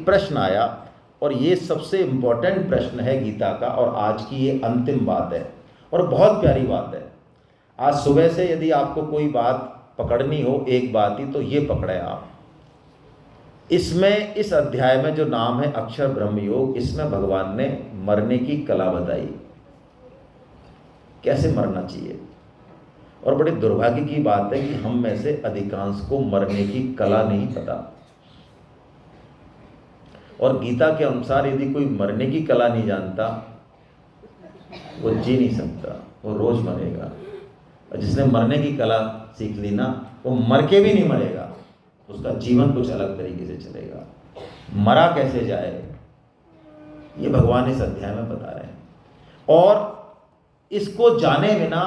एक प्रश्न आया, और ये सबसे इम्पोर्टेंट प्रश्न है गीता का, और आज की ये अंतिम बात है और बहुत प्यारी बात है। आज सुबह से यदि आपको कोई बात पकड़नी हो, एक बात ही, तो ये पकड़े आप। इसमें, इस अध्याय में जो नाम है अक्षर ब्रह्म योग, इसमें भगवान ने मरने की कला बताई, कैसे मरना चाहिए। और बड़े दुर्भाग्य की बात है कि हम में से अधिकांश को मरने की कला नहीं पता। और गीता के अनुसार यदि कोई मरने की कला नहीं जानता, वो जी नहीं सकता, वो रोज मरेगा। और जिसने मरने की कला सीख ली ना, वो मर के भी नहीं मरेगा, उसका जीवन कुछ अलग तरीके से चलेगा। मरा कैसे जाए, ये भगवान इस अध्याय में बता रहे हैं। और इसको जाने बिना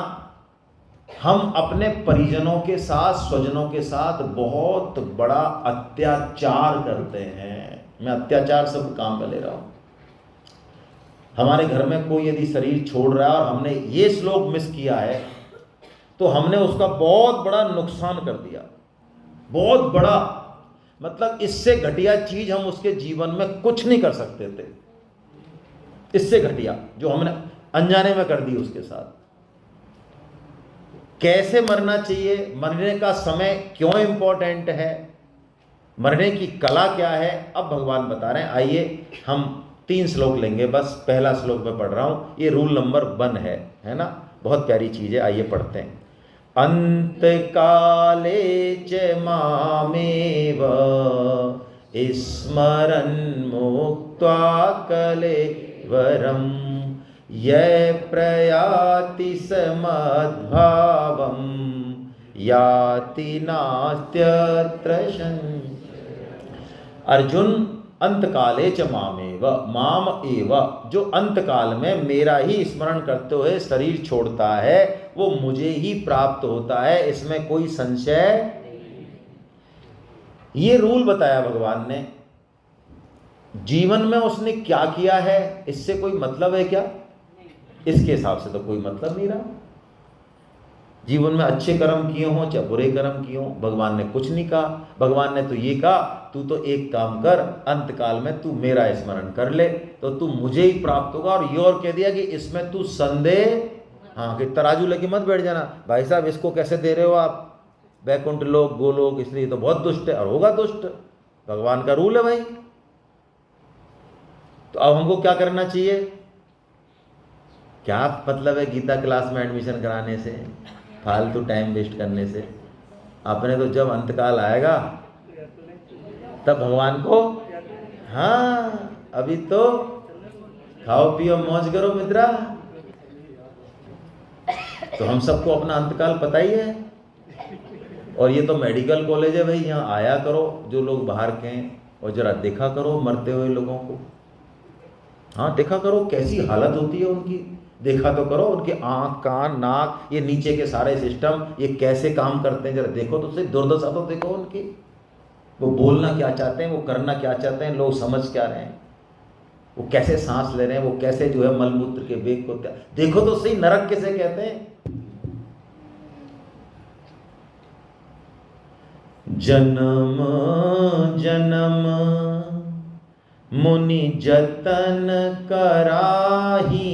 हम अपने परिजनों के साथ, स्वजनों के साथ बहुत बड़ा अत्याचार करते हैं। मैं अत्याचार शब्द काम में ले रहा हूं। हमारे घर में कोई यदि शरीर छोड़ रहा है और हमने ये श्लोक मिस किया है, तो हमने उसका बहुत बड़ा नुकसान कर दिया, बहुत बड़ा। मतलब इससे घटिया चीज हम उसके जीवन में कुछ नहीं कर सकते थे। इससे घटिया जो हमने अनजाने में कर दी उसके साथ। कैसे मरना चाहिए, मरने का समय क्यों इंपॉर्टेंट है, मरने की कला क्या है, अब भगवान बता रहे हैं। आइए हम 3 श्लोक लेंगे बस। पहला श्लोक मैं पढ़ रहा हूं, ये रूल नंबर 1 है ना, बहुत प्यारी चीज है। आइए पढ़ते हैं। अंत काले च मामेव स्मरन् मुक्त्वा कलेवरम् ये प्रयाति समद्भावं याति नास्त्यत्र संशयः। अर्जुन, अंतकाले च मामेव, माम एव, जो अंतकाल में मेरा ही स्मरण करते हुए शरीर छोड़ता है, वो मुझे ही प्राप्त होता है, इसमें कोई संशय। ये रूल बताया भगवान ने। जीवन में उसने क्या किया है, इससे कोई मतलब है क्या? इसके हिसाब से तो कोई मतलब नहीं रहा। जीवन में अच्छे कर्म किए हों चाहे बुरे कर्म किए हों, भगवान ने कुछ नहीं कहा। भगवान ने तो ये कहा, तू तो एक काम कर, अंतकाल में तू मेरा स्मरण कर ले तो तू मुझे ही प्राप्त होगा। और ये और कह दिया कि इसमें तू संदेह, हाँ, कि तराजू लेके मत बैठ जाना, भाई साहब इसको कैसे दे रहे हो आप, वैकुंठ लोक गोलोक, इसलिए तो बहुत दुष्ट है और होगा दुष्ट। भगवान का रूल है भाई। तो अब हमको क्या करना चाहिए? क्या मतलब है गीता क्लास में एडमिशन कराने से, फालतू टाइम वेस्ट करने से? आपने तो जब अंतकाल आएगा तब भगवान को, हाँ, अभी तो खाओ पियो मौज करो मित्रा। तो हम सबको अपना अंतकाल पता ही है। और ये तो मेडिकल कॉलेज है भाई, यहाँ आया करो जो लोग बाहर के हैं और जरा देखा करो मरते हुए लोगों को। हाँ, देखा करो कैसी हालत होती है उनकी, देखा तो करो उनके आँख कान नाक, ये नीचे के सारे सिस्टम ये कैसे काम करते हैं, जरा देखो तो सही, दुर्दशा तो देखो उनकी। वो बोलना क्या चाहते हैं, वो करना क्या चाहते हैं, लोग समझ क्या रहे हैं, वो कैसे सांस ले रहे हैं, वो कैसे जो है मलमूत्र के वेग को, देखो तो सही, नरक किसे कहते हैं। जन्म जन्म मुनि जतन कराही,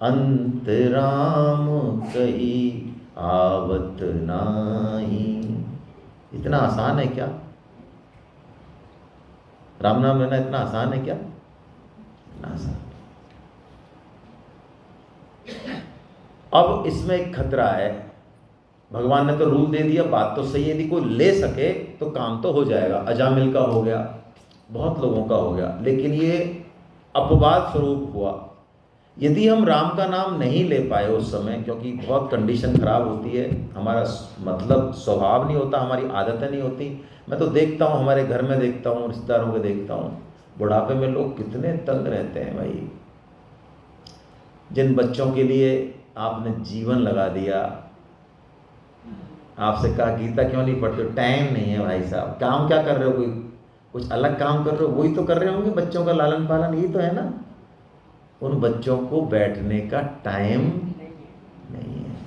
अंत राम कही आवत नाही। इतना आसान है क्या? राम नाम लेना इतना आसान है क्या? इतना आसान। अब इसमें एक खतरा है। भगवान ने तो रूल दे दिया, बात तो सही है, यदि कोई ले सके तो काम तो हो जाएगा। अजामिल का हो गया, बहुत लोगों का हो गया, लेकिन ये अपवाद स्वरूप हुआ। यदि हम राम का नाम नहीं ले पाए उस समय, क्योंकि बहुत कंडीशन खराब होती है, हमारा मतलब स्वभाव नहीं होता, हमारी आदतें नहीं होती। मैं तो देखता हूँ, हमारे घर में देखता हूँ, रिश्तेदारों को देखता हूँ, बुढ़ापे में लोग कितने तंग रहते हैं भाई। जिन बच्चों के लिए आपने जीवन लगा दिया, आपसे कहा गीता क्यों नहीं पढ़ते हो, टाइम नहीं है भाई साहब। काम क्या कर रहे हो, कोई कुछ अलग काम कर रहे हो, वही तो कर रहे होंगे, बच्चों का लालन पालन, यही तो है ना। उन बच्चों को बैठने का टाइम नहीं है।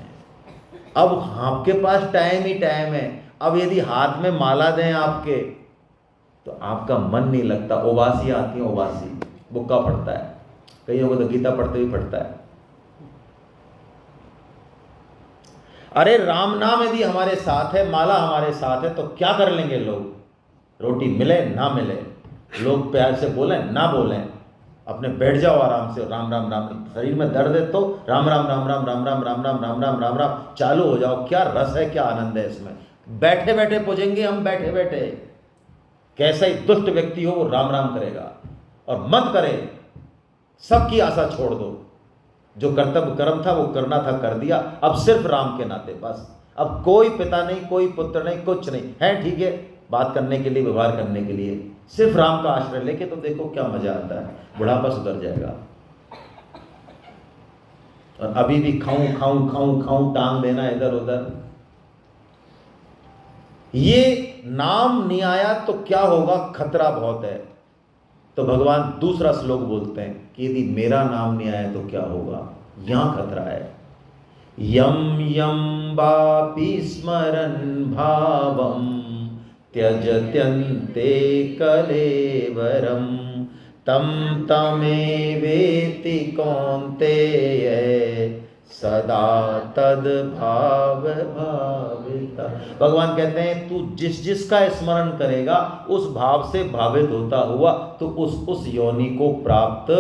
अब आपके पास टाइम ही टाइम है। अब यदि हाथ में माला दें आपके, तो आपका मन नहीं लगता। उबासी आती है, उबासी, बुक्का पड़ता है, कईयों को तो गीता पढ़ते भी पड़ता है। अरे राम नाम यदि हमारे साथ है, माला हमारे साथ है, तो क्या कर लेंगे लोग? रोटी मिले ना मिले, लोग प्यार से बोलें ना बोलें, अपने बैठ जाओ आराम से, राम राम राम, शरीर में दर्द है तो राम राम राम राम राम राम राम राम राम राम राम राम चालू हो जाओ। क्या रस है, क्या आनंद है इसमें। बैठे बैठे पूजेंगे हम, बैठे बैठे। कैसा ही दुष्ट व्यक्ति हो वो राम राम करेगा। और मत करे, सबकी आशा छोड़ दो। जो कर्तव्य कर्म था वो करना था, कर दिया। अब सिर्फ राम के नाते बस। अब कोई पिता नहीं, कोई पुत्र नहीं, कुछ नहीं है। ठीक है, बात करने के लिए, व्यवहार करने के लिए सिर्फ राम का आश्रय लेके तो देखो क्या मजा आता है। बुढ़ापा सुधर जाएगा। और अभी भी खाऊं खाऊं खाऊं खाऊं टांग देना इधर उधर, ये नाम नहीं आया तो क्या होगा, खतरा बहुत है। तो भगवान दूसरा श्लोक बोलते हैं कि यदि मेरा नाम नहीं आया तो क्या होगा। यहां खतरा है। यम यम वापि स्मरन् भावम त्यजत्यन्ते कलेवरम तम तमेवेति कौन्तेय सदा तद भाव भाविता। भगवान कहते हैं तू जिस जिसका स्मरण करेगा उस भाव से भावित होता हुआ तो उस योनि को प्राप्त।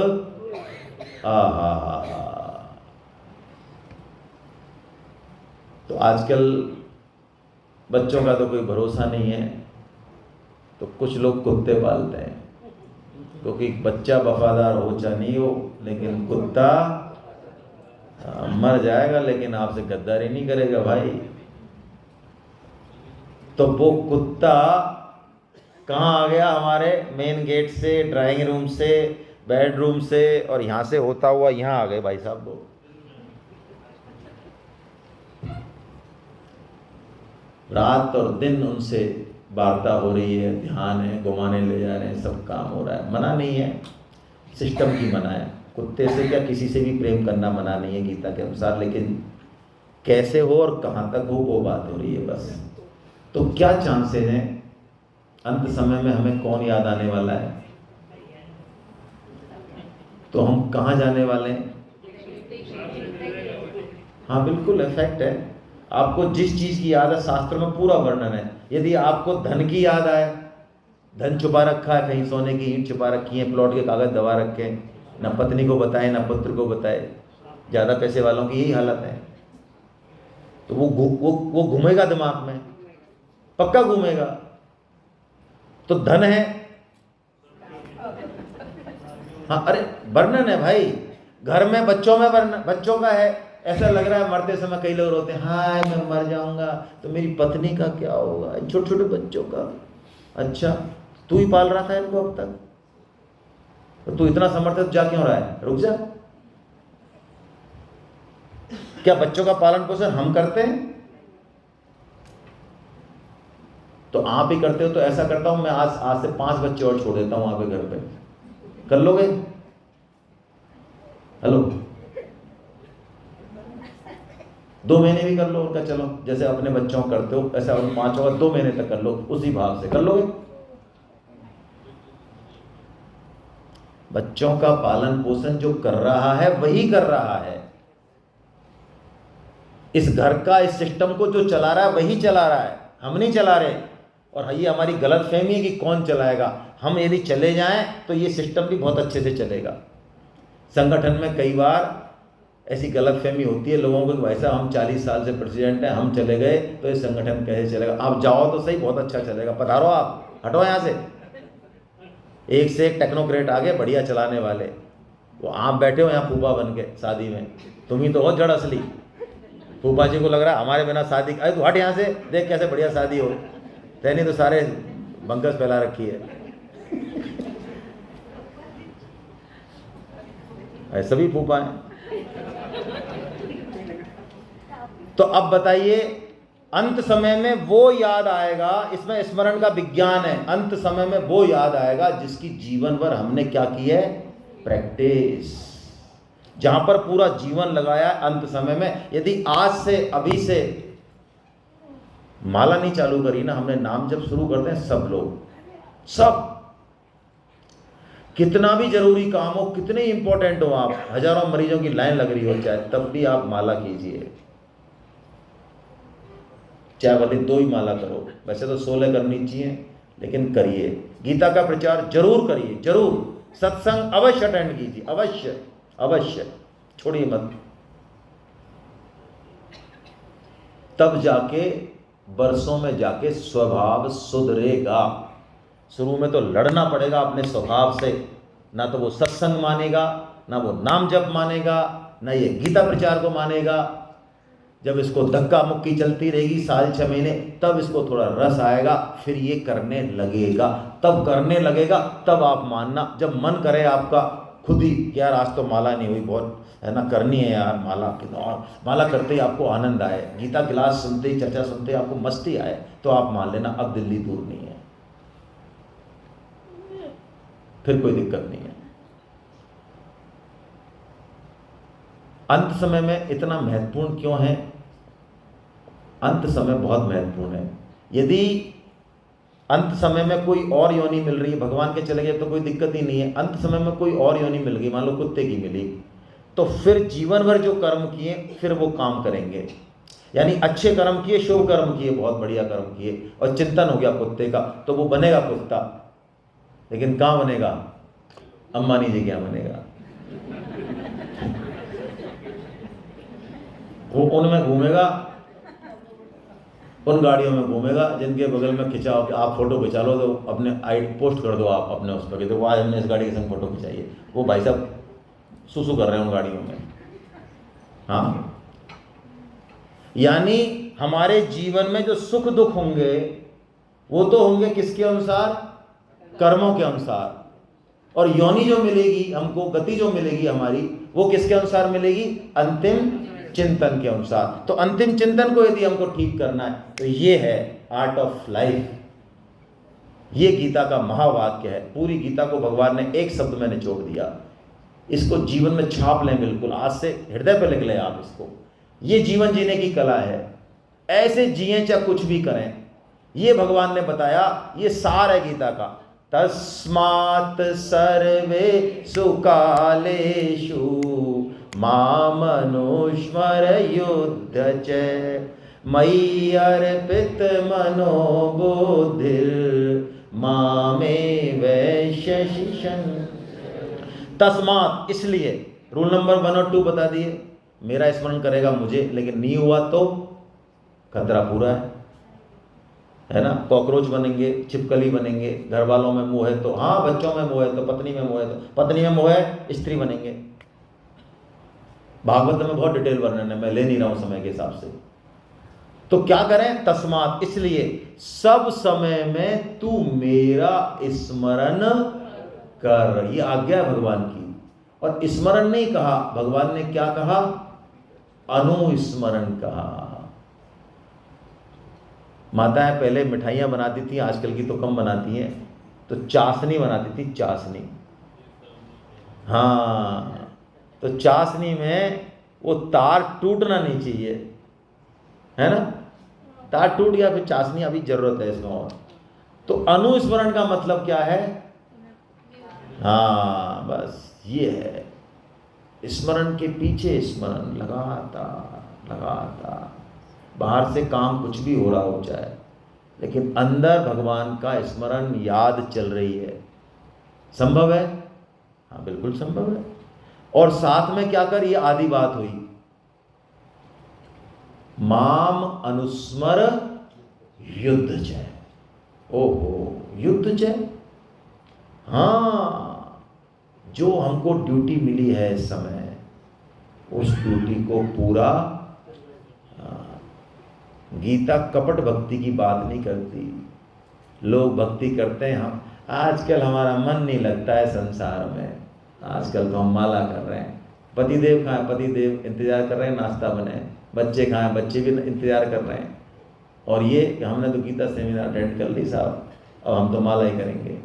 तो आजकल बच्चों का तो कोई भरोसा नहीं है, तो कुछ लोग कुत्ते पालते हैं, क्योंकि बच्चा वफादार हो चाहे नहीं हो, लेकिन कुत्ता मर जाएगा लेकिन आपसे गद्दारी नहीं करेगा भाई। तो वो कुत्ता कहाँ आ गया? हमारे मेन गेट से, ड्राइंग रूम से, बेडरूम से, और यहाँ से होता हुआ यहाँ आ गए भाई साहब। वो रात और दिन उनसे वार्ता हो रही है, ध्यान है, घुमाने ले जा रहे हैं, सब काम हो रहा है। मना नहीं है, सिस्टम की मना है। कुत्ते से क्या किसी से भी प्रेम करना मना नहीं है गीता के अनुसार, लेकिन कैसे हो और कहाँ तक हो वो बात हो रही है बस। तो क्या चांसेस हैं अंत समय में हमें कौन याद आने वाला है? तो हम कहाँ जाने वाले हैं? हाँ बिल्कुल, इफेक्ट है। आपको जिस चीज की याद है, शास्त्र में पूरा वर्णन है। यदि आपको धन की याद आए, धन छुपा रखा है कहीं, सोने की ईंट छुपा रखी है, प्लॉट के कागज दबा रखे हैं, न पत्नी को बताए न पुत्र को बताए, ज्यादा पैसे वालों की यही हालत है। तो वो घूमेगा दिमाग में, पक्का घूमेगा। तो धन है, हाँ अरे वर्णन है भाई, घर में बच्चों में वर्णन, बच्चों का है। ऐसा लग रहा है मरते समय कई लोग रोते हैं, हाय मैं मर जाऊंगा तो मेरी पत्नी का क्या होगा, छोटे छोटे बच्चों का। अच्छा तू ही पाल रहा था इनको अब तक, तो तू इतना समर्थ जा क्यों रहा है? रुक जा। क्या बच्चों का पालन पोषण हम करते हैं? तो आप ही करते हो। तो ऐसा करता हूं मैं, आज से 5 बच्चे और छोड़ देता हूं आपके घर पे, कर लोगे? हेलो, 2 महीने भी कर लो उनका, चलो जैसे अपने बच्चों करते हो ऐसा 5 होगा, 2 महीने तक कर लो, उसी भाव से कर लोगे। बच्चों का पालन पोषण जो कर रहा है वही कर रहा है। इस घर का, इस सिस्टम को जो चला रहा है वही चला रहा है, हम नहीं चला रहे। और ये हमारी गलत फहमी है कि कौन चलाएगा। हम यदि चले जाएं तो ये सिस्टम भी बहुत अच्छे से चलेगा। संगठन में कई बार ऐसी गलतफहमी होती है लोगों को कि भाई साहब हम 40 साल से प्रेसिडेंट हैं, हम चले गए तो ये संगठन कैसे चलेगा? आप जाओ तो सही, बहुत अच्छा चलेगा, पधारो, आप हटो यहाँ से। एक से एक टेक्नोक्रेट आगे बढ़िया चलाने वाले, वो आप बैठे हो यहाँ फूफा बन के शादी में, तुम ही तो हो जड़ असली। फूफा जी को लग रहा है हमारे बिना शादी, अरे तू हट यहाँ से, देख कैसे बढ़िया शादी हो, तैने तो सारे बंकस फैला रखी है। ऐसा भी फूफा है। तो अब बताइए, अंत समय में वो याद आएगा, इसमें स्मरण का विज्ञान है। अंत समय में वो याद आएगा जिसकी जीवन भर हमने क्या की है? प्रैक्टिस। जहां पर पूरा जीवन लगाया अंत समय में। यदि आज से, अभी से माला नहीं चालू करी ना हमने, नाम जब शुरू करते हैं सब लोग, सब, कितना भी जरूरी काम हो, कितने इंपॉर्टेंट हो आप, हजारों मरीजों की लाइन लग रही हो चाहे, तब भी आप माला कीजिए, चाहे भले 2 ही माला करो, वैसे तो 16 करनी चाहिए, लेकिन करिए, गीता का प्रचार जरूर करिए, जरूर, सत्संग अवश्य अटेंड कीजिए, अवश्य अवश्य, छोड़िए मत, तब जाके बरसों में जाके स्वभाव सुधरेगा। शुरू में तो लड़ना पड़ेगा अपने स्वभाव से, ना तो वो सत्संग मानेगा, ना वो नाम जप मानेगा, ना ये गीता प्रचार को मानेगा। जब इसको धक्का मुक्की चलती रहेगी 6.5 महीने, तब इसको थोड़ा रस आएगा, फिर ये करने लगेगा, तब करने लगेगा, तब आप मानना। जब मन करे आपका खुद ही कि यार आज तो माला नहीं हुई, बहुत है ना, करनी है यार माला, और माला करते ही आपको आनंद आए, गीता क्लास सुनते ही, चर्चा सुनते ही आपको मस्ती आए, तो आप मान लेना अब दिल्ली दूर नहीं है, फिर कोई दिक्कत नहीं है। अंत समय में इतना महत्वपूर्ण क्यों है? अंत समय बहुत महत्वपूर्ण है। यदि अंत समय में कोई और योनि मिल रही है, भगवान के चले गए तो कोई दिक्कत ही नहीं है, अंत समय में कोई और योनि मिल गई, मान लो कुत्ते की मिली, तो फिर जीवन भर जो कर्म किए फिर वो काम करेंगे, यानी अच्छे कर्म किए, शुभ कर्म किए, बहुत बढ़िया कर्म किए, और चिंतन हो गया कुत्ते का, तो वो बनेगा कुत्ता, लेकिन कहाँ बनेगा? अंबानी जी क्या बनेगा? वो उनमें घूमेगा, उन गाड़ियों में घूमेगा जिनके बगल में खिंचाओ, आप फोटो खिंचा लो तो अपने आई पोस्ट कर दो आप अपने उस पर, तो आज हमने इस गाड़ी के संग फोटो खिंचाई है, वो भाई साहब सुसु कर रहे हैं उन गाड़ियों में। हाँ, यानी हमारे जीवन में जो सुख दुख होंगे वो तो होंगे किसके अनुसार? कर्मों के अनुसार। और योनि जो मिलेगी हमको, गति जो मिलेगी हमारी, वो किसके अनुसार मिलेगी? अंतिम चिंतन के अनुसार। तो अंतिम चिंतन को यदि हमको ठीक करना है तो ये है आर्ट ऑफ लाइफ, ये गीता का महावाक्य है। पूरी गीता को भगवान ने एक शब्द में निचोड़ दिया, इसको जीवन में छाप लें, बिल्कुल आज से हृदय पे लिख लें आप इसको। ये जीवन जीने की कला है, ऐसे जिए चाहे कुछ भी करें, ये भगवान ने बताया, ये सार है गीता का। तस्मात् सर्वेषु कालेषु मामनुस्मर युध्य च मयि अर्पित मनो बुद्धिर् मामे वैशशिषन्। तस्मात्, इसलिए, रूल नंबर 1 और 2 बता दिए, मेरा स्मरण करेगा मुझे, लेकिन नहीं हुआ तो खतरा पूरा है ना, कॉकरोच बनेंगे, छिपकली बनेंगे, घर वालों में मोह है तो, हाँ बच्चों में मोह है तो, पत्नी में मोह है तो, पत्नी में मोह है स्त्री बनेंगे। भागवत में बहुत डिटेल वर्णन है, मैं ले नहीं रहा हूं समय के हिसाब से। तो क्या करें? तस्मात्, इसलिए सब समय में तू मेरा स्मरण कर, ये आज्ञा है भगवान की। और स्मरण नहीं कहा, भगवान ने क्या कहा? अनुस्मरण कहा। माताएं पहले मिठाइयां बनाती थी, आजकल की तो कम बनाती हैं, तो चाशनी बनाती थी, चाशनी। हाँ, तो चाशनी में वो तार टूटना नहीं चाहिए, है ना, तार टूट गया फिर चाशनी, अभी जरूरत है इसमें। और तो अनुस्मरण का मतलब क्या है? हाँ, बस ये है, स्मरण के पीछे स्मरण, लगातार लगातार, बाहर से काम कुछ भी हो रहा हो जाए, लेकिन अंदर भगवान का स्मरण, याद चल रही है। संभव है? हाँ बिल्कुल संभव है। और साथ में क्या कर, ये आदि बात हुई, माम अनुस्मर युद्ध जय। ओहो, युद्ध जय, हाँ, जो हमको ड्यूटी मिली है इस समय, उस ड्यूटी को पूरा। गीता कपट भक्ति की बात नहीं करती। लोग भक्ति करते हैं, हम आजकल हमारा मन नहीं लगता है संसार में, आजकल तो हम माला कर रहे हैं, पतिदेव कहाँ है? पतिदेव इंतजार कर रहे हैं नाश्ता बने, बच्चे कहाँ हैं? बच्चे भी इंतजार कर रहे हैं। और ये कि हमने तो गीता सेमिनार अटेंड कर ली साहब, अब हम तो माला ही करेंगे।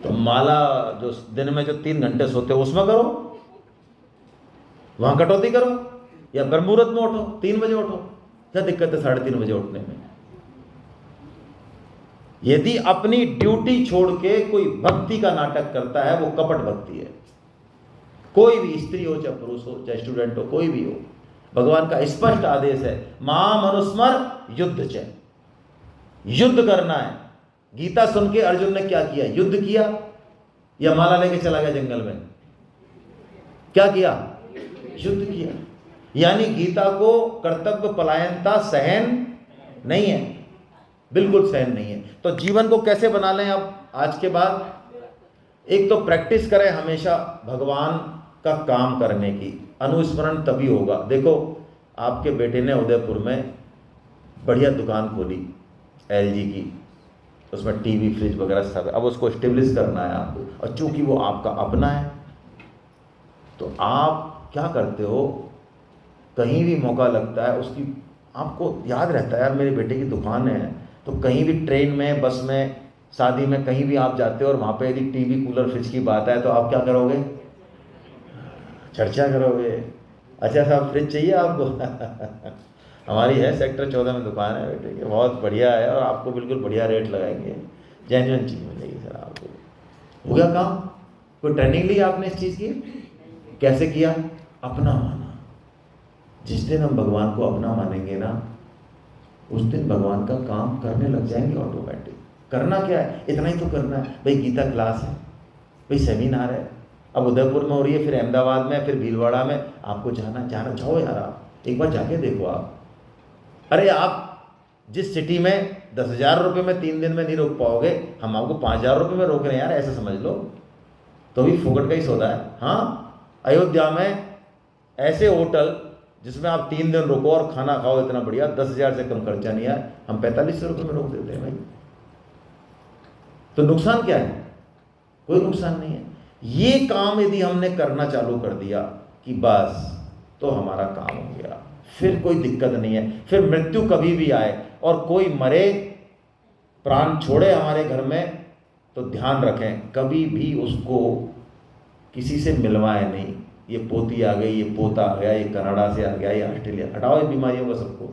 तो माला जो दिन में जो 3 घंटे सोते हो उसमें करो, वहां कटौती करो, या ब्रह्मुहूर्त में उठो, 3 बजे उठो, क्या दिक्कत है 3:30 बजे उठने में? यदि अपनी ड्यूटी छोड़ के कोई भक्ति का नाटक करता है, वो कपट भक्ति है। कोई भी स्त्री हो चाहे पुरुष हो चाहे स्टूडेंट हो, कोई भी हो, भगवान का स्पष्ट आदेश है, माम अनुस्मर युद्ध च, युद्ध करना है। गीता सुन के अर्जुन ने क्या किया? युद्ध किया या माला लेके चला गया जंगल में? क्या किया? युद्ध किया। यानी गीता को कर्तव्य पलायनता सहन नहीं है, बिल्कुल सहन नहीं है। तो जीवन को कैसे बना लें अब आज के बाद? एक तो प्रैक्टिस करें हमेशा भगवान का काम करने की, अनुस्मरण तभी होगा। देखो आपके बेटे ने उदयपुर में बढ़िया दुकान खोली एलजी की, उसमें टीवी फ्रिज वगैरह सब है। अब उसको एस्टेब्लिश करना है आपको, और चूंकि वो आपका अपना है तो आप क्या करते हो, कहीं भी मौका लगता है उसकी आपको याद रहता है यार मेरे बेटे की दुकान है, तो कहीं भी ट्रेन में, बस में, शादी में, कहीं भी आप जाते हो और वहाँ पे यदि टीवी कूलर फ्रिज की बात है तो आप क्या करोगे? चर्चा करोगे। अच्छा साहब फ्रिज चाहिए आपको? हमारी है सेक्टर 14 में दुकान है बेटे की, बहुत बढ़िया है और आपको बिल्कुल बढ़िया रेट लगाएंगे, जेन्युइन चीज़ मिलेगी सर आपको। हो गया काम? कोई ट्रेनिंग ली आपने इस चीज़ की? कैसे किया? अपना माना। जिस दिन हम भगवान को अपना मानेंगे ना, उस दिन भगवान का काम करने लग जाएंगे ऑटोमेटिक। करना क्या है? इतना ही तो करना है भाई, गीता क्लास है भाई, सेमिनार है, अब उदयपुर में हो रही है, फिर अहमदाबाद में, फिर भीलवाड़ा में, आपको जाना जाओ यार, आप एक बार जाके देखो आप। अरे आप जिस सिटी में 10,000 रुपये में 3 दिन में नहीं रोक पाओगे, हम आपको 5,000 रुपये में रोक रहे हैं यार, ऐसा समझ लो, तो भी फुकट का ही सौदा है। हाँ, अयोध्या में ऐसे होटल जिसमें आप 3 दिन रुको और खाना खाओ इतना बढ़िया, 10,000 से कम खर्चा नहीं है, हम 45 रुपये में रोक देते हैं भाई। तो नुकसान क्या है? कोई नुकसान नहीं है। ये काम यदि हमने करना चालू कर दिया कि बस, तो हमारा काम हो गया, फिर कोई दिक्कत नहीं है। फिर मृत्यु कभी भी आए और कोई मरे, प्राण छोड़े हमारे घर में, तो ध्यान रखें कभी भी उसको किसी से मिलवाएं नहीं। ये पोती आ गई, ये पोता आ गया, ये कनाडा से आ गया, ये ऑस्ट्रेलिया, हटाओ ये बीमारियों का सबको।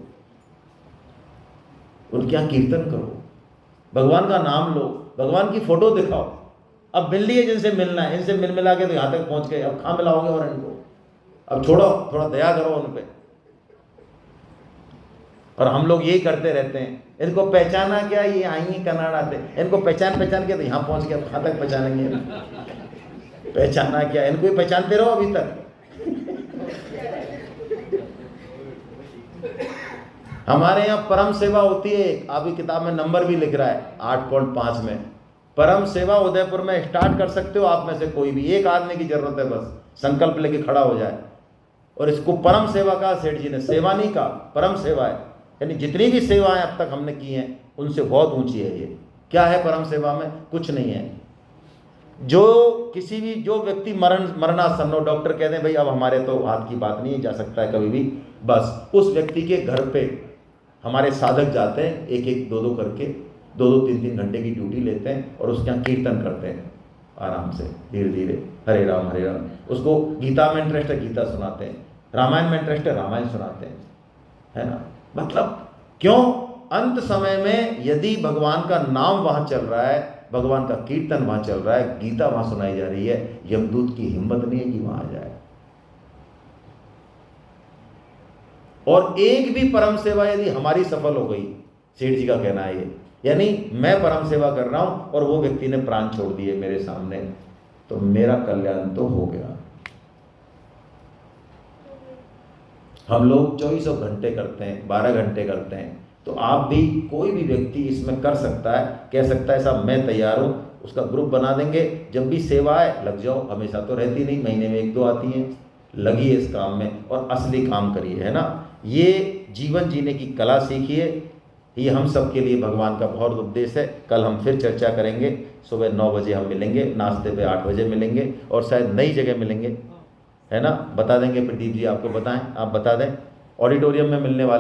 उनके यहाँ कीर्तन करो, भगवान का नाम लो, भगवान की फोटो दिखाओ। अब मिल लिए जिनसे मिलना है, इनसे मिल मिला के तो यहाँ तक पहुँच गए, अब कहाँ मिलाओगे और इनको? अब छोड़ो, थोड़ा दया करो उन पे। और हम लोग यही करते रहते हैं, इनको पहचाना क्या, ये आई हैं कनाडा से, इनको पहचान के तो यहाँ पहुँच गए, अब कहाँ तक पहचानेंगे? पहचाना क्या, इनको ही पहचानते रहो अभी तक। हमारे यहाँ परम सेवा होती है, आपकी किताब में नंबर भी लिख रहा है 8.5 में। परम सेवा उदयपुर में स्टार्ट कर सकते हो आप में से कोई भी, एक आदमी की जरूरत है, बस संकल्प लेके खड़ा हो जाए। और इसको परम सेवा कहा सेठ जी ने, सेवा नहीं कहा, परम सेवा है। यानी जितनी भी सेवाएं अब तक हमने की हैं उनसे बहुत ऊंची है ये। क्या है परम सेवा में? कुछ नहीं है। जो व्यक्ति मरणासन हो, डॉक्टर कहते हैं भाई अब हमारे तो हाथ की बात नहीं, जा सकता है कभी भी, बस उस व्यक्ति के घर पे हमारे साधक जाते हैं, एक एक दो करके 2-3 घंटे की ड्यूटी लेते हैं और उसके यहाँ कीर्तन करते हैं आराम से, धीरे धीरे, हरे राम हरे राम। उसको गीता में इंटरेस्ट है, गीता सुनाते हैं, रामायण में इंटरेस्ट है, रामायण सुनाते हैं, है ना। मतलब क्यों? अंत समय में यदि भगवान का नाम वहाँ चल रहा है, भगवान का कीर्तन वहाँ चल रहा है, गीता वहाँ सुनाई जा रही है, यमदूत की हिम्मत नहीं है कि वहाँ आ जाए। और एक भी परम सेवा यदि हमारी सफल हो गई, सेठ जी का कहना है ये, यानी मैं परम सेवा कर रहा हूं और वो व्यक्ति ने प्राण छोड़ दिए मेरे सामने, तो मेरा कल्याण तो हो गया। हम लोग 24 घंटे करते हैं, 12 घंटे करते हैं, तो आप भी, कोई भी व्यक्ति इसमें कर सकता है, कह सकता है साहब मैं तैयार हूं, उसका ग्रुप बना देंगे, जब भी सेवा है लग जाओ, हमेशा तो रहती नहीं, महीने में 1-2 आती हैं, लगिए इस काम में और असली काम करिए, है ना। ये जीवन जीने की कला सीखिए, ये हम सब के लिए भगवान का बहुत उद्देश्य है। कल हम फिर चर्चा करेंगे, सुबह 9 बजे हम मिलेंगे, नाश्ते पे 8 बजे मिलेंगे और शायद नई जगह मिलेंगे, है ना। बता देंगे प्रदीप जी, आपको बताएं, आप बता दें, ऑडिटोरियम में मिलने वाले